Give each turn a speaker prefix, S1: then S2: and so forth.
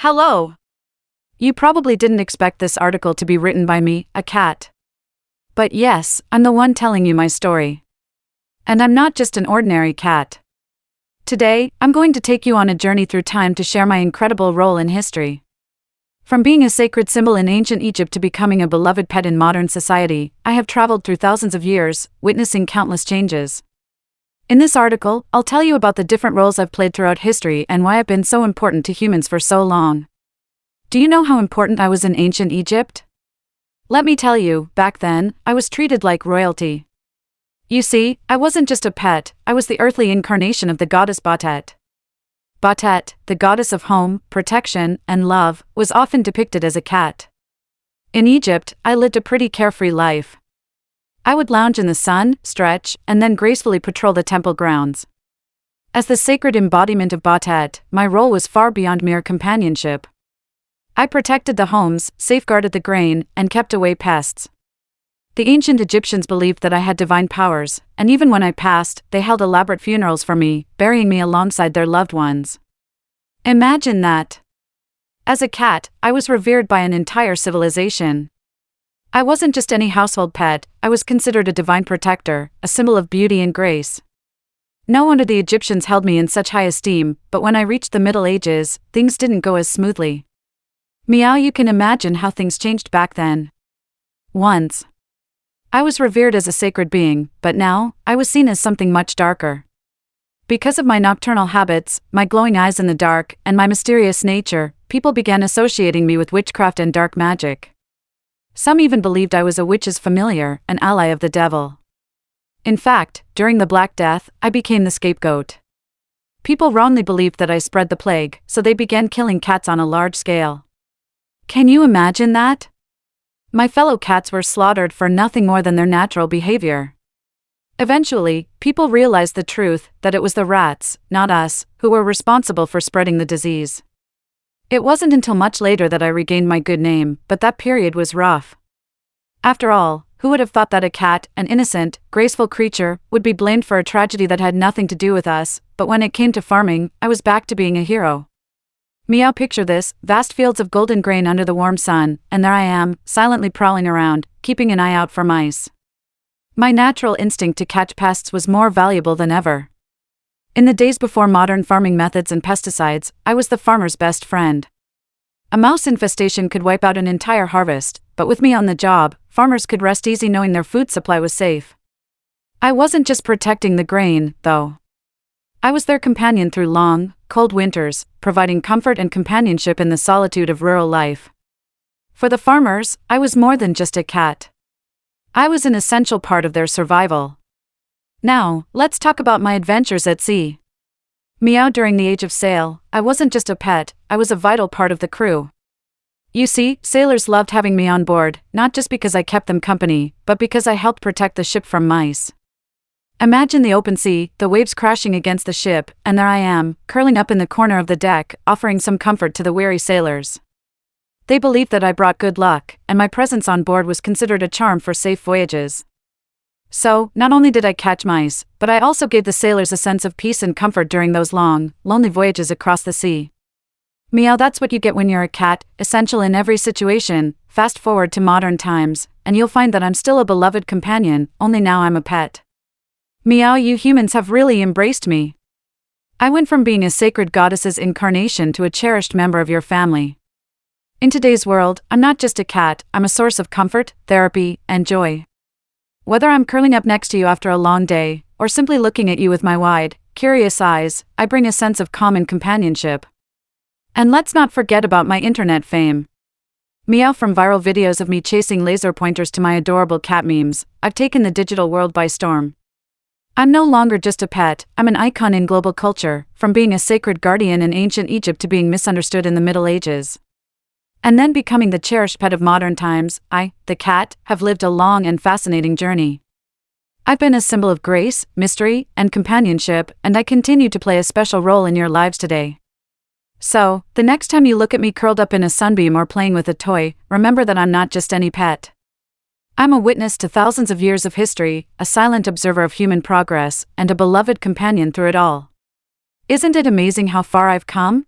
S1: Hello! You probably didn't expect this article to be written by me, a cat. But yes, I'm the one telling you my story. And I'm not just an ordinary cat. Today, I'm going to take you on a journey through time to share my incredible role in history. From being a sacred symbol in ancient Egypt to becoming a beloved pet in modern society, I have traveled through thousands of years, witnessing countless changes. In this article, I'll tell you about the different roles I've played throughout history and why I've been so important to humans for so long. Do you know how important I was in ancient Egypt? Let me tell you, back then, I was treated like royalty. You see, I wasn't just a pet, I was the earthly incarnation of the goddess Batet. Batet, the goddess of home, protection, and love, was often depicted as a cat. In Egypt, I lived a pretty carefree life. I would lounge in the sun, stretch, and then gracefully patrol the temple grounds. As the sacred embodiment of Batet, my role was far beyond mere companionship. I protected the homes, safeguarded the grain, and kept away pests. The ancient Egyptians believed that I had divine powers, and even when I passed, they held elaborate funerals for me, burying me alongside their loved ones. Imagine that! As a cat, I was revered by an entire civilization. I wasn't just any household pet, I was considered a divine protector, a symbol of beauty and grace. No wonder the Egyptians held me in such high esteem, but when I reached the Middle Ages, things didn't go as smoothly. Meow, you can imagine how things changed back then. Once, I was revered as a sacred being, but now, I was seen as something much darker. Because of my nocturnal habits, my glowing eyes in the dark, and my mysterious nature, people began associating me with witchcraft and dark magic. Some even believed I was a witch's familiar, an ally of the devil. In fact, during the Black Death, I became the scapegoat. People wrongly believed that I spread the plague, so they began killing cats on a large scale. Can you imagine that? My fellow cats were slaughtered for nothing more than their natural behavior. Eventually, people realized the truth, that it was the rats, not us, who were responsible for spreading the disease. It wasn't until much later that I regained my good name, but that period was rough. After all, who would have thought that a cat, an innocent, graceful creature, would be blamed for a tragedy that had nothing to do with us, but when it came to farming, I was back to being a hero. Meow, picture this, vast fields of golden grain under the warm sun, and there I am, silently prowling around, keeping an eye out for mice. My natural instinct to catch pests was more valuable than ever. In the days before modern farming methods and pesticides, I was the farmer's best friend. A mouse infestation could wipe out an entire harvest, but with me on the job, farmers could rest easy knowing their food supply was safe. I wasn't just protecting the grain, though. I was their companion through long, cold winters, providing comfort and companionship in the solitude of rural life. For the farmers, I was more than just a cat. I was an essential part of their survival. Now, let's talk about my adventures at sea. Meow, during the age of sail, I wasn't just a pet, I was a vital part of the crew. You see, sailors loved having me on board, not just because I kept them company, but because I helped protect the ship from mice. Imagine the open sea, the waves crashing against the ship, and there I am, curling up in the corner of the deck, offering some comfort to the weary sailors. They believed that I brought good luck, and my presence on board was considered a charm for safe voyages. So, not only did I catch mice, but I also gave the sailors a sense of peace and comfort during those long, lonely voyages across the sea. Meow, that's what you get when you're a cat, essential in every situation. Fast forward to modern times, and you'll find that I'm still a beloved companion, only now I'm a pet. Meow, you humans have really embraced me. I went from being a sacred goddess's incarnation to a cherished member of your family. In today's world, I'm not just a cat, I'm a source of comfort, therapy, and joy. Whether I'm curling up next to you after a long day, or simply looking at you with my wide, curious eyes, I bring a sense of calm and companionship. And let's not forget about my internet fame. Meow, from viral videos of me chasing laser pointers to my adorable cat memes, I've taken the digital world by storm. I'm no longer just a pet, I'm an icon in global culture, from being a sacred guardian in ancient Egypt to being misunderstood in the Middle Ages. And then becoming the cherished pet of modern times, I, the cat, have lived a long and fascinating journey. I've been a symbol of grace, mystery, and companionship, and I continue to play a special role in your lives today. So, the next time you look at me curled up in a sunbeam or playing with a toy, remember that I'm not just any pet. I'm a witness to thousands of years of history, a silent observer of human progress, and a beloved companion through it all. Isn't it amazing how far I've come?